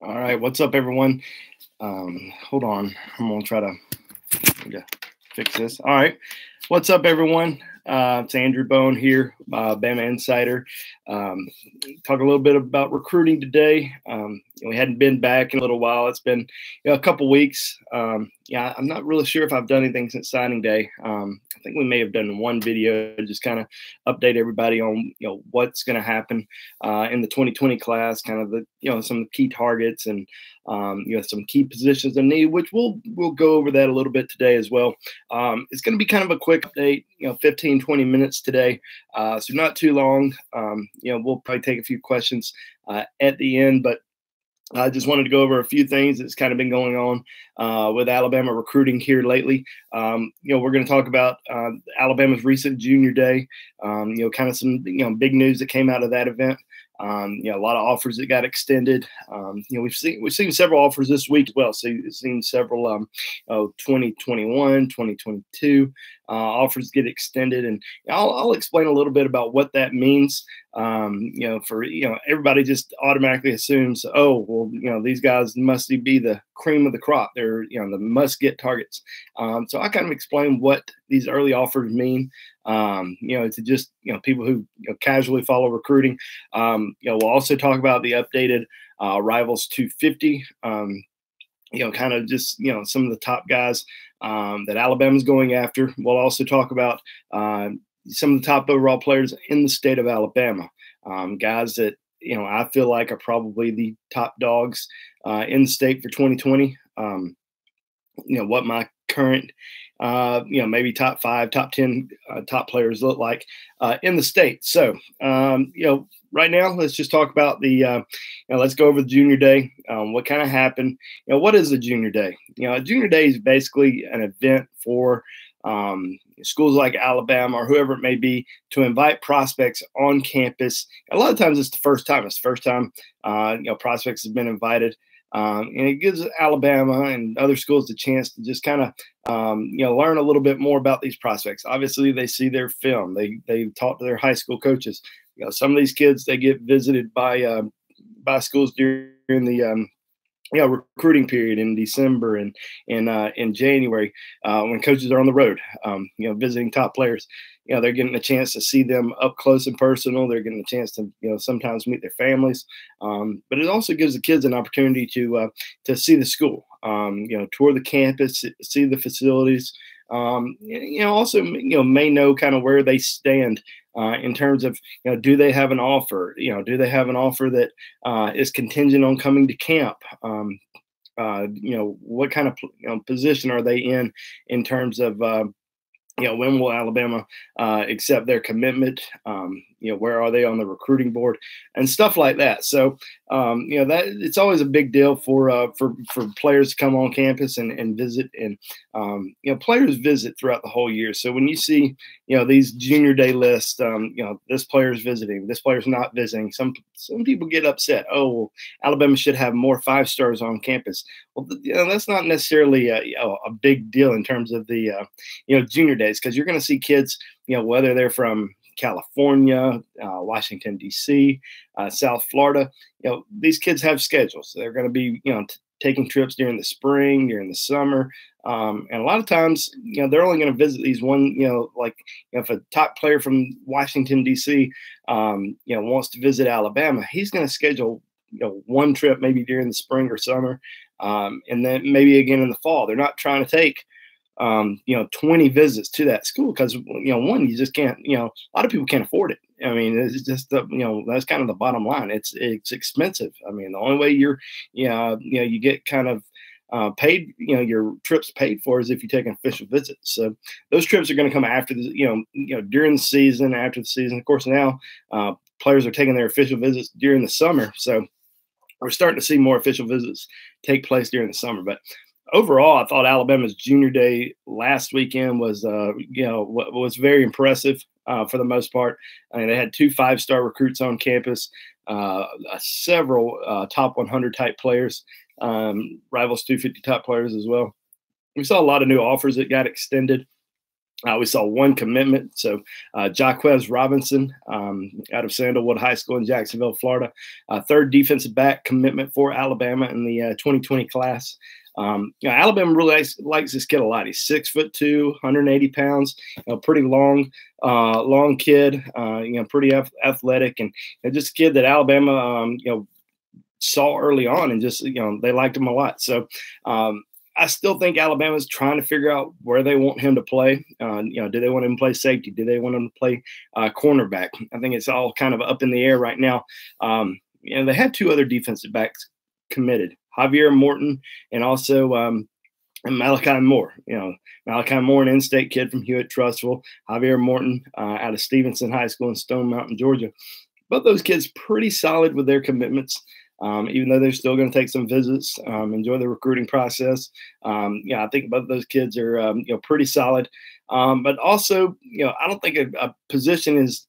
All right, what's up, everyone? Hold on, I'm gonna try to fix this. All right, what's up, everyone? It's Andrew Bone here, Bama Insider. Talk a little bit about recruiting today. We hadn't been back in a little while. It's been a couple weeks. Yeah, I'm not really sure if I've done anything since signing day. I think we may have done one video to just kind of update everybody on what's going to happen in the 2020 class, kind of the some of the key targets and some key positions in need, which we'll go over that a little bit today as well. It's going to be kind of a quick update, 15, 20 minutes today, so not too long. We'll probably take a few questions at the end, but I just wanted to go over a few things that's kind of been going on with Alabama recruiting here lately. We're going to talk about Alabama's recent Junior Day, kind of some big news that came out of that event. A lot of offers that got extended. We've seen several offers this week as well. So we've seen several 2021, 2022 offers get extended, and I'll explain a little bit about what that means. Everybody just automatically assumes, oh, well, these guys must be the cream of the crop. They're the must-get targets. So I kind of explain what these early offers mean. To just people who casually follow recruiting. We'll also talk about the updated Rivals 250. Kind of just some of the top guys that Alabama's going after. We'll also talk about some of the top overall players in the state of Alabama, guys that I feel like are probably the top dogs in the state for 2020. What my current maybe top 5, top 10 top players look like in the state. So right now, let's just talk about the let's go over the Junior Day. What kind of happened? What is a Junior Day? A Junior Day is basically an event for schools like Alabama or whoever it may be to invite prospects on campus. A lot of times it's the first time. It's the first time prospects have been invited. And it gives Alabama and other schools the chance to just kind of, learn a little bit more about these prospects. Obviously, they see their film. They talk to their high school coaches. Some of these kids, they get visited by schools during the recruiting period in December and in January when coaches are on the road, visiting top players. They're getting a chance to see them up close and personal. They're getting a chance to, sometimes meet their families. But it also gives the kids an opportunity to see the school, tour the campus, see the facilities. Also, may know kind of where they stand in terms of, do they have an offer? Do they have an offer that is contingent on coming to camp? What kind of position are they in terms of when will Alabama accept their commitment? Where are they on the recruiting board and stuff like that? So, that it's always a big deal for players to come on campus and visit, and players visit throughout the whole year. So when you see these Junior Day lists, this player's visiting, this player's not visiting. Some people get upset. Oh, well, Alabama should have more 5-stars on campus. Well, that's not necessarily a big deal in terms of the Junior Days, because you're going to see kids, whether they're from California, Washington, D.C., South Florida. These kids have schedules. They're going to be, taking trips during the spring, during the summer. And a lot of times, they're only going to visit these one, if a top player from Washington, D.C., wants to visit Alabama, he's going to schedule, one trip maybe during the spring or summer, and then maybe again in the fall. They're not trying to take 20 visits to that school because, one, you just can't, a lot of people can't afford it. I mean, it's just, that's kind of the bottom line. It's expensive. I mean, the only way you get kind of paid, your trips paid for is if you take an official visit. So those trips are going to come after the, during the season, after the season. Of course, now players are taking their official visits during the summer. So we're starting to see more official visits take place during the summer. But overall, I thought Alabama's Junior Day last weekend was, was very impressive for the most part. I mean, they had 2 5-star recruits on campus, several top 100 type players, Rivals 250 top players as well. We saw a lot of new offers that got extended. We saw one commitment. So Jaquez Robinson out of Sandalwood High School in Jacksonville, Florida. Third defensive back commitment for Alabama in the 2020 class. Alabama really likes this kid a lot. He's 6'2", 180 pounds, pretty long kid, pretty athletic, and just a kid that Alabama, saw early on, and just, they liked him a lot. So, I still think Alabama's trying to figure out where they want him to play. Do they want him to play safety? Do they want him to play cornerback? I think it's all kind of up in the air right now. They had two other defensive backs committed, Javier Morton and also Malachi Moore. Malachi Moore, an in-state kid from Hewitt-Trussville. Javier Morton out of Stevenson High School in Stone Mountain, Georgia. Both those kids pretty solid with their commitments. Even though they're still going to take some visits, enjoy the recruiting process. I think both of those kids are, pretty solid. But also, I don't think a position is,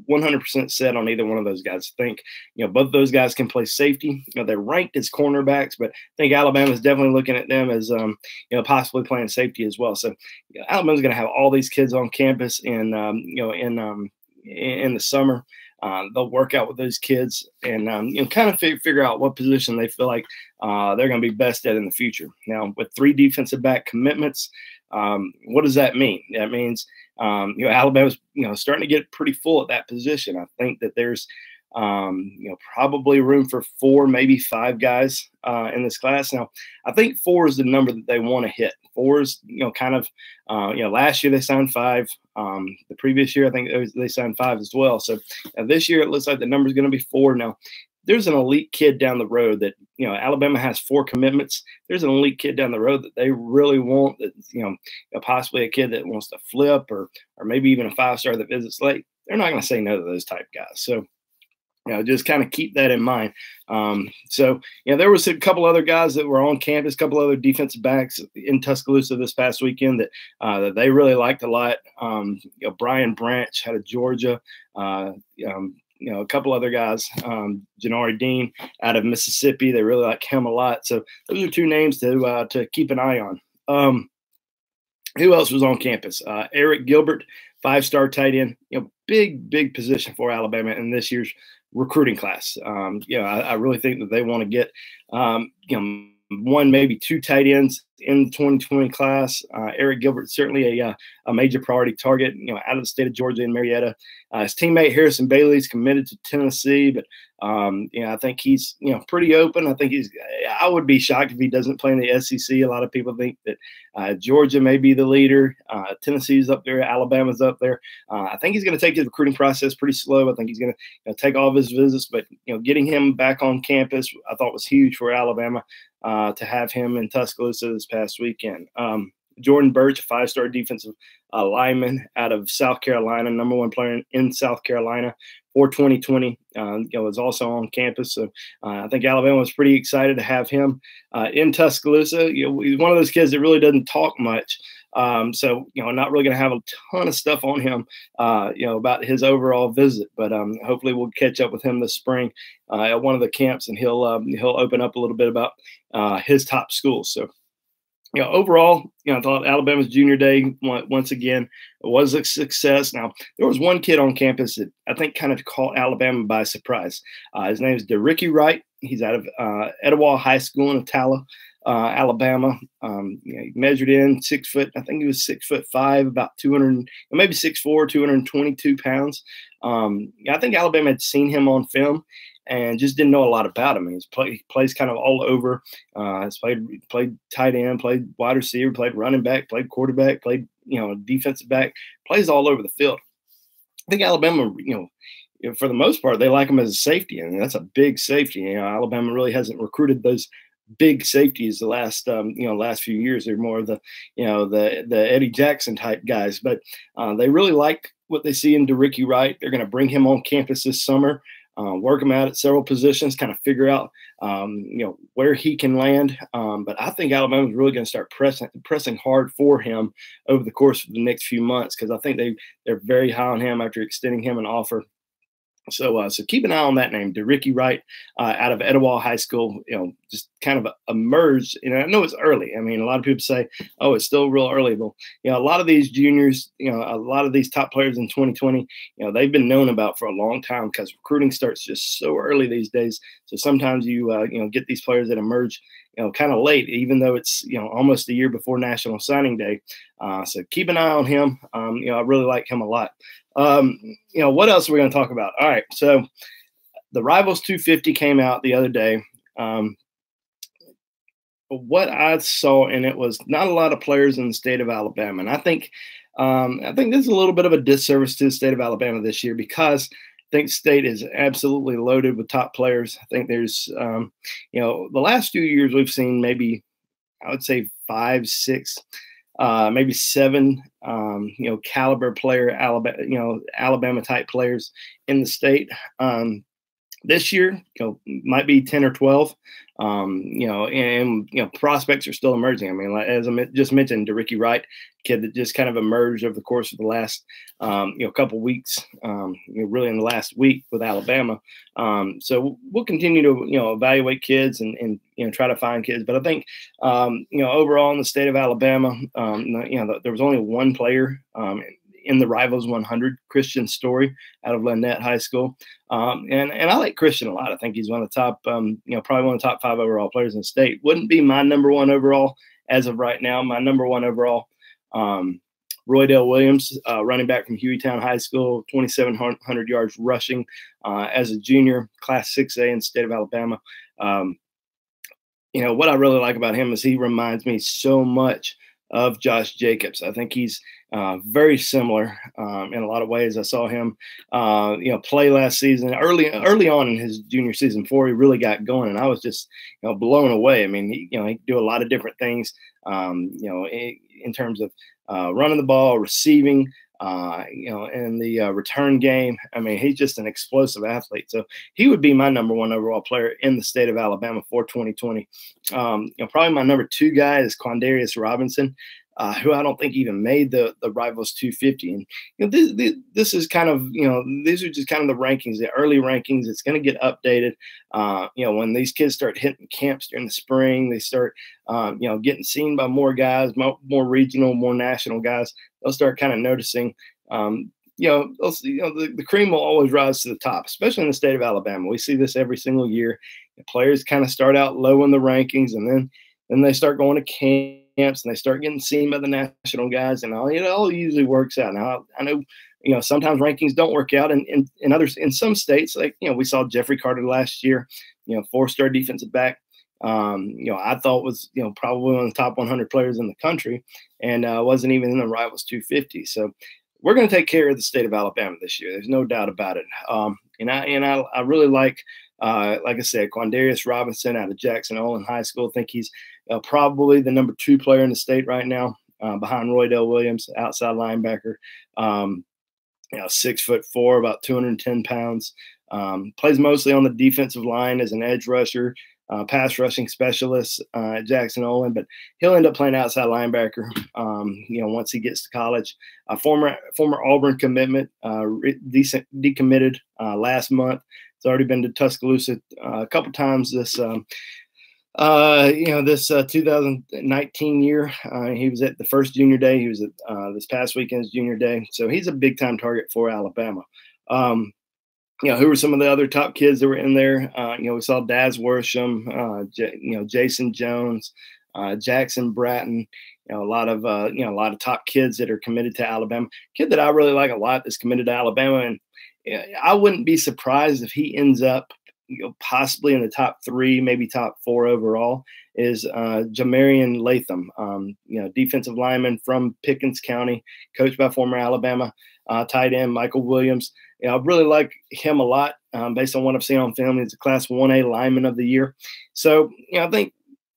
100% set on either one of those guys. I think, both of those guys can play safety. They're ranked as cornerbacks, but I think Alabama's definitely looking at them as, possibly playing safety as well. So Alabama's going to have all these kids on campus in the summer. They'll work out with those kids and kind of figure out what position they feel like they're going to be best at in the future. Now, with 3 defensive back commitments, what does that mean? That means Alabama's starting to get pretty full at that position. I think that there's probably room for 4, maybe 5 guys in this class. Now, I think 4 is the number that they want to hit. 4 is, last year they signed 5. The previous year, I think they signed 5 as well. So this year, it looks like the number is going to be 4. Now, there's an elite kid down the road that, Alabama has 4 commitments. There's an elite kid down the road that they really want, that, possibly a kid that wants to flip or maybe even a 5-star that visits late. They're not going to say no to those type guys. So, just kind of keep that in mind. There was a couple other guys that were on campus, a couple other defensive backs in Tuscaloosa this past weekend that they really liked a lot. Brian Branch out of Georgia, a couple other guys, Janari Dean out of Mississippi. They really like him a lot. So those are 2 names to keep an eye on. Who else was on campus? Erik Gilbert, 5-star tight end. Big position for Alabama in this year's recruiting class. I really think that they want to get, 1, maybe 2 tight ends in the 2020 class. Erik Gilbert, certainly a major priority target, out of the state of Georgia and Marietta. His teammate Harrison Bailey is committed to Tennessee, but I think he's, pretty open. I would be shocked if he doesn't play in the SEC. A lot of people think that Georgia may be the leader. Tennessee's up there. Alabama's up there. I think he's going to take his recruiting process pretty slow. I think he's going to take all of his visits, but getting him back on campus, I thought was huge for Alabama to have him in Tuscaloosa this past weekend. Jordan Birch, a 5-star defensive lineman out of South Carolina, number 1 player in South Carolina for 2020, was also on campus. So I think Alabama was pretty excited to have him in Tuscaloosa. He's one of those kids that really doesn't talk much. So, not really going to have a ton of stuff on him, about his overall visit, but hopefully we'll catch up with him this spring at one of the camps, and he'll open up a little bit about his top schools. So, overall, I thought Alabama's junior day, once again, was a success. Now, there was one kid on campus that I think kind of caught Alabama by surprise. His name is DeRicky Wright. He's out of Etowah High School in Attala, Alabama. He measured in 6 foot. I think he was 6'5", about 200, maybe 6'4", 222 pounds. I think Alabama had seen him on film and just didn't know a lot about him. He plays kind of all over. He's played tight end, played wide receiver, played running back, played quarterback, played defensive back, plays all over the field. I think Alabama, for the most part, they like him as a safety, and that's a big safety. Alabama really hasn't recruited those big safeties the last few years. They're more of the Eddie Jackson type guys, but they really like what they see in DeRicky Wright. They're going to bring him on campus this summer. Work him out at several positions, kind of figure out, where he can land. But I think Alabama is really going to start pressing hard for him over the course of the next few months, because I think they're very high on him after extending him an offer So keep an eye on that name, DeRicky Wright, out of Etowah High School. Just kind of emerged. I know it's early. I mean, a lot of people say, "Oh, it's still real early." Well, a lot of these juniors, a lot of these top players in 2020, they've been known about for a long time because recruiting starts just so early these days. So sometimes you get these players that emerge, kind of late, even though it's almost a year before National Signing Day. So keep an eye on him. I really like him a lot. What else are we going to talk about? All right. So the Rivals 250 came out the other day. What I saw in it was not a lot of players in the state of Alabama. And I think this is a little bit of a disservice to the state of Alabama this year because I think state is absolutely loaded with top players. I think there's, the last few years we've seen maybe, I would say 5, 6, maybe 7, caliber player, Alabama type players in the state. This year, might be 10 or 12. And prospects are still emerging. I mean, as I just mentioned, DeRicky Wright, kid that just kind of emerged over the course of the last, couple weeks, really in the last week with Alabama. So we'll continue to, evaluate kids and try to find kids. But I think, overall in the state of Alabama, there was only one player, in the Rivals 100, Christian Story out of Lynette High School. And I like Christian a lot. I think he's one of the top, probably one of the top 5 overall players in the state. Wouldn't be my number 1 overall as of right now. My number 1 overall, Roydell Williams, running back from Hueytown High School, 2,700 yards rushing as a junior, Class 6A in the state of Alabama. What I really like about him is he reminds me so much of Josh Jacobs. I think he's very similar in a lot of ways. I saw him, play last season, early on in his junior season before he really got going, and I was just, blown away. I mean, he could do a lot of different things, in terms of running the ball, receiving, in the return game. I mean, he's just an explosive athlete. So he would be my number 1 overall player in the state of Alabama for 2020. Probably my number 2 guy is Quindarius Robinson, who I don't think even made the Rivals 250. And this is kind of, these are just kind of the rankings, the early rankings. It's going to get updated. When these kids start hitting camps during the spring, they start, getting seen by more guys, more regional, more national guys. They'll start kind of noticing, the cream will always rise to the top, especially in the state of Alabama. We see this every single year. The players kind of start out low in the rankings, and then they start going to camps and they start getting seen by the national guys, and it all usually works out. Now, I know, sometimes rankings don't work out in others, in some states, like, we saw Jeffrey Carter last year, 4-star defensive back. I thought was, probably one of the top 100 players in the country, and wasn't even in the Rivals 250. So we're going to take care of the state of Alabama this year. There's no doubt about it. And I really like I said, Quindarius Robinson out of Jackson Olin High School. I think he's probably the number 2 player in the state right now, behind Roydell Williams, outside linebacker. 6'4", about 210 pounds. Plays mostly on the defensive line as an edge rusher, pass rushing specialist at Jackson Olin, but he'll end up playing outside linebacker, once he gets to college. Former Auburn commitment, decommitted last month. It's already been to Tuscaloosa a couple times this 2019 year. He was at the first junior day. He was at this past weekend's junior day. So he's a big time target for Alabama. Who were some of the other top kids that were in there? We saw Daz Worsham, Jason Jones, Jackson Bratton. A lot of top kids that are committed to Alabama. Kid that I really like a lot is committed to Alabama, and I wouldn't be surprised if he ends up, possibly in the top 3, maybe top 4 overall, is Jamarian Latham, defensive lineman from Pickens County, coached by former Alabama tight end Michael Williams. I really like him a lot based on what I've seen on film. He's a Class 1A lineman of the year. So, I think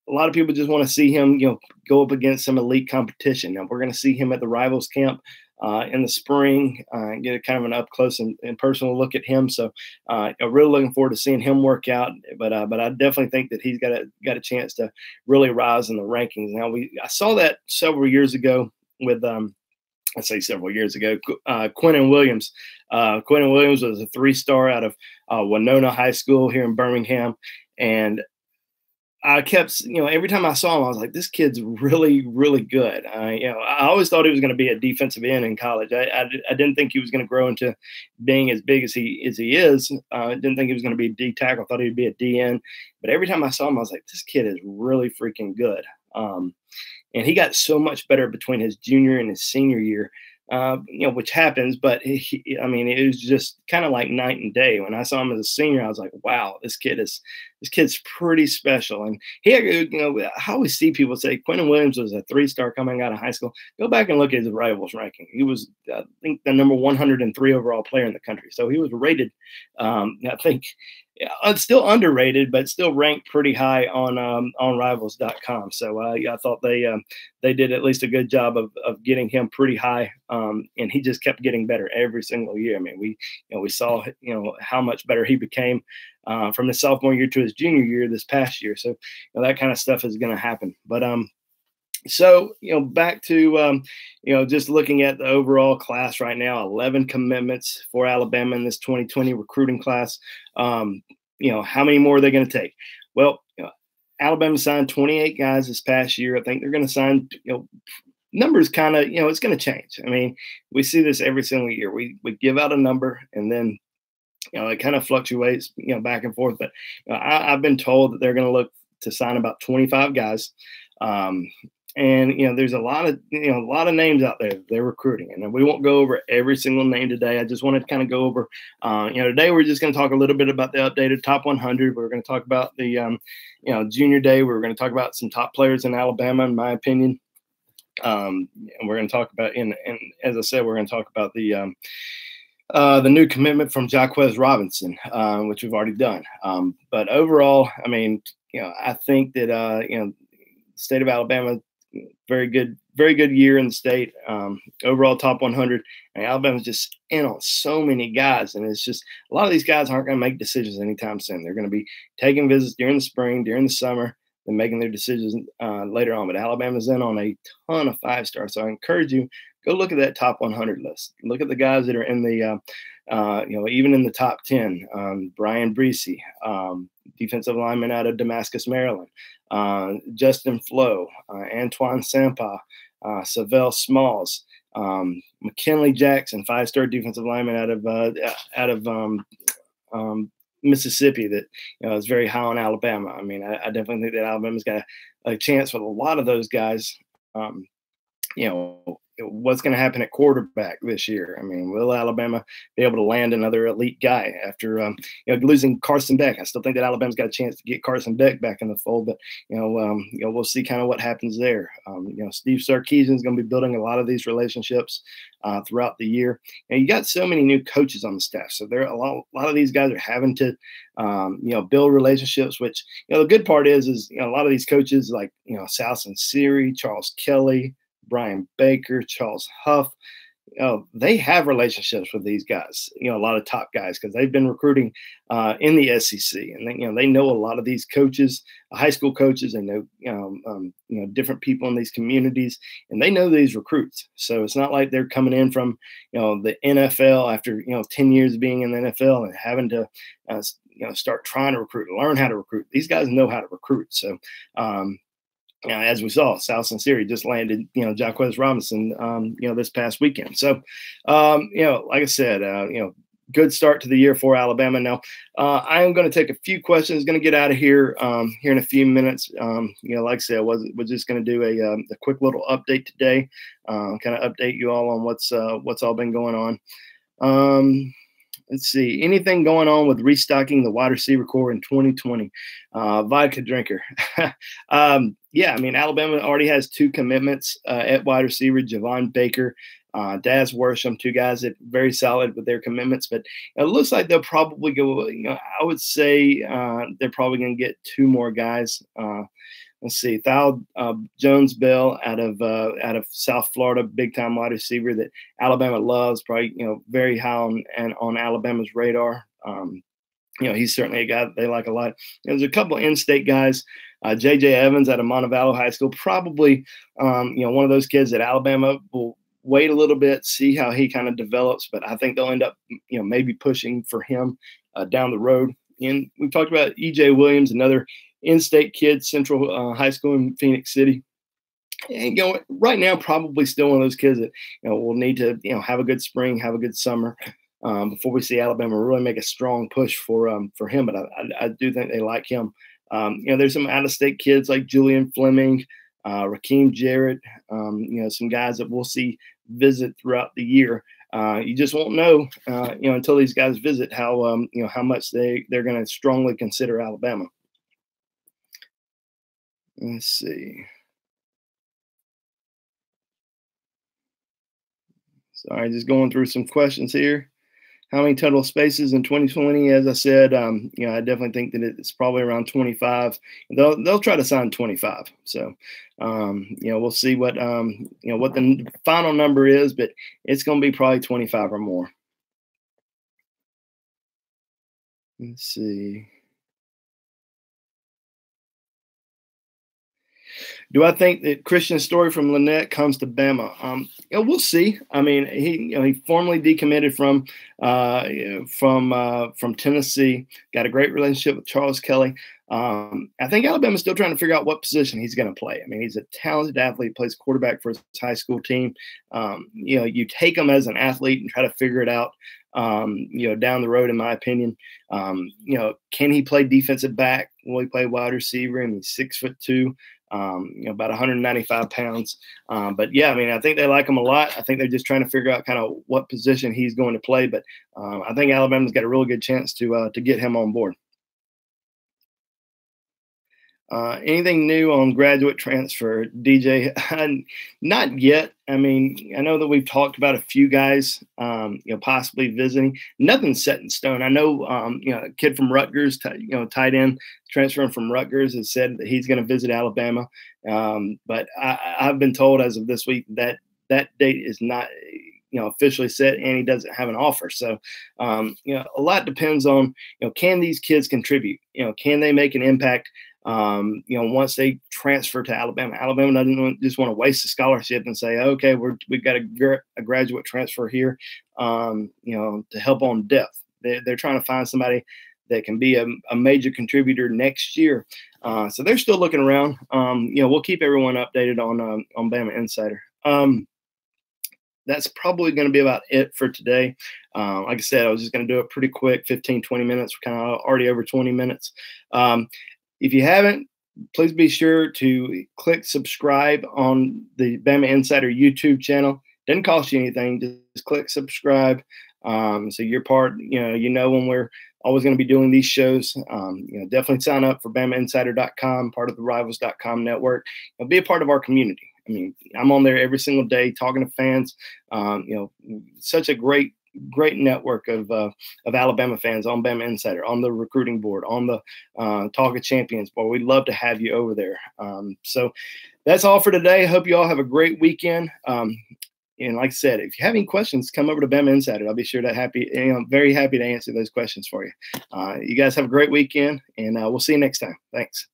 a lot of people just want to see him, go up against some elite competition. Now, we're going to see him at the Rivals camp in the spring, get a kind of an up close and personal look at him. So I'm really looking forward to seeing him work out. But I definitely think that he's got a chance to really rise in the rankings. Now, I saw that several years ago with I say several years ago, Quinton Williams. Quinton Williams was a 3-star out of Winona High School here in Birmingham. And I kept, every time I saw him, I was like, this kid's really, really good. I always thought he was going to be a defensive end in college. I didn't think he was going to grow into being as big as he is. I didn't think he was going to be a D tackle. I thought he'd be a DN. But every time I saw him, I was like, this kid is really freaking good. And he got so much better between his junior and his senior year, which happens. But it was just kind of like night and day. When I saw him as a senior, I was like, wow, this kid's pretty special. And I always see people say Quinton Williams was a 3-star coming out of high school. Go back and look at his rivals ranking. He was, I think, the number 103 overall player in the country. So he was rated, I think, still underrated, but still ranked pretty high on Rivals.com. So I thought they did at least a good job of getting him pretty high, and he just kept getting better every single year. I mean, we saw how much better he became from his sophomore year to his junior year this past year. So that kind of stuff is going to happen. But so, back to, just looking at the overall class right now, 11 commitments for Alabama in this 2020 recruiting class. How many more are they going to take? Well, Alabama signed 28 guys this past year. I think they're going to sign, numbers kind of, it's going to change. I mean, we see this every single year. We give out a number and then, it kind of fluctuates, back and forth. But I've been told that they're going to look to sign about 25 guys. And there's a lot of names out there they're recruiting, and we won't go over every single name today. I just wanted to kind of go over, today we're just going to talk a little bit about the updated top 100. We're going to talk about the, junior day. We're going to talk about some top players in Alabama, in my opinion. And we're going to talk about, and as I said, we're going to talk about the new commitment from Jaquez Robinson, which we've already done. But overall, I mean, I think that the state of Alabama, very good year in the state. Overall top 100. And Alabama's just in on so many guys, and it's just a lot of these guys aren't going to make decisions anytime soon. They're going to be taking visits during the spring, during the summer, and making their decisions later on. But Alabama's in on a ton of 5-stars, so I encourage you, go look at that top 100 list. Look at the guys that are in the even in the top 10. Brian Breesy, defensive lineman out of Damascus, Maryland. Justin Flo, Antoine Sampa, Savell Smalls, McKinley Jackson, 5-star defensive lineman out of Mississippi that is very high on Alabama. I mean, I definitely think that Alabama's got a chance with a lot of those guys. What's going to happen at quarterback this year? I mean, will Alabama be able to land another elite guy after losing Carson Beck? I still think that Alabama's got a chance to get Carson Beck back in the fold, but we'll see kind of what happens there. Steve Sarkisian is going to be building a lot of these relationships throughout the year, and you got so many new coaches on the staff, so there are a lot of these guys are having to build relationships. Which the good part is a lot of these coaches like Salson Siri, Charles Kelly, Brian Baker, Charles Huff, they have relationships with these guys, a lot of top guys, because they've been recruiting in the SEC, and they know a lot of these coaches, high school coaches. They know different people in these communities, and they know these recruits. So it's not like they're coming in from the NFL after 10 years of being in the NFL and having to start trying to recruit, learn how to recruit. These guys know how to recruit. So as we saw, South Siri just landed, Jaquez Robinson, this past weekend. So, like I said, good start to the year for Alabama. Now, I am going to take a few questions. Going to get out of here here in a few minutes. Like I said, we're just going to do a quick little update today, kind of update you all on what's all been going on. Let's see. Anything going on with restocking the wide receiver core in 2020? Vodka drinker. Yeah, I mean, Alabama already has 2 commitments at wide receiver, Javon Baker, Daz Worsham, 2 guys that are very solid with their commitments. But it looks like they'll probably go, I would say they're probably going to get 2 more guys. Let's see, Thal Jones Bell out of South Florida, big time wide receiver that Alabama loves, probably very high on Alabama's radar. He's certainly a guy that they like a lot. There's a couple of in-state guys. J.J. Evans out of Montevallo High School, probably one of those kids that Alabama will wait a little bit, see how he kind of develops. But I think they'll end up, maybe pushing for him down the road. And we talked about EJ Williams, another in-state kid, Central High School in Phoenix City. And right now, probably still one of those kids that will need to have a good spring, have a good summer before we see Alabama really make a strong push for him. But I do think they like him. There's some out-of-state kids like Julian Fleming, Rakeem Jarrett. Some guys that we'll see visit throughout the year. You just won't know, until these guys visit how much they're going to strongly consider Alabama. Let's see. Sorry, just going through some questions here. How many total spaces in 2020? As I said, I definitely think that it's probably around 25. They'll try to sign 25. So, we'll see what the final number is, but it's going to be probably 25 or more. Let's see. Do I think that Christian Story from Lynette comes to Bama? We'll see. I mean, he formally decommitted from Tennessee. Got a great relationship with Charles Kelly. I think Alabama's still trying to figure out what position he's going to play. I mean, he's a talented athlete, plays quarterback for his high school team. You take him as an athlete and try to figure it out. Down the road, in my opinion. Can he play defensive back? Will he play wide receiver? And he's 6'2". About 195 pounds. But yeah, I mean, I think they like him a lot. I think they're just trying to figure out kind of what position he's going to play. But I think Alabama's got a really good chance to get him on board. Anything new on graduate transfer, DJ? Not yet. I mean, I know that we've talked about a few guys, possibly visiting. Nothing's set in stone. I know, a kid from Rutgers, tight end transferring from Rutgers, has said that he's going to visit Alabama. But I've been told as of this week that date is not, officially set, and he doesn't have an offer. So, a lot depends on, can these kids contribute? Can they make an impact? Once they transfer to Alabama. Alabama doesn't just want to waste a scholarship and say, okay, we've got a graduate transfer here, to help on depth. They're trying to find somebody that can be a major contributor next year. So they're still looking around. We'll keep everyone updated on Bama Insider. That's probably going to be about it for today. Like I said, I was just going to do it pretty quick, 15, 20 minutes. We're kind of already over 20 minutes. If you haven't, please be sure to click subscribe on the Bama Insider YouTube channel. Doesn't cost you anything. Just click subscribe. So you're part, when we're always going to be doing these shows. Definitely sign up for BamaInsider.com, part of the Rivals.com network. Be a part of our community. I mean, I'm on there every single day talking to fans. Such a great network of Alabama fans on Bama Insider, on the recruiting board, on the Talk of Champions board. We'd love to have you over there. So that's all for today. Hope you all have a great weekend. And like I said, if you have any questions, come over to Bama Insider. I'll be sure to very happy to answer those questions for you. You guys have a great weekend, and we'll see you next time. Thanks.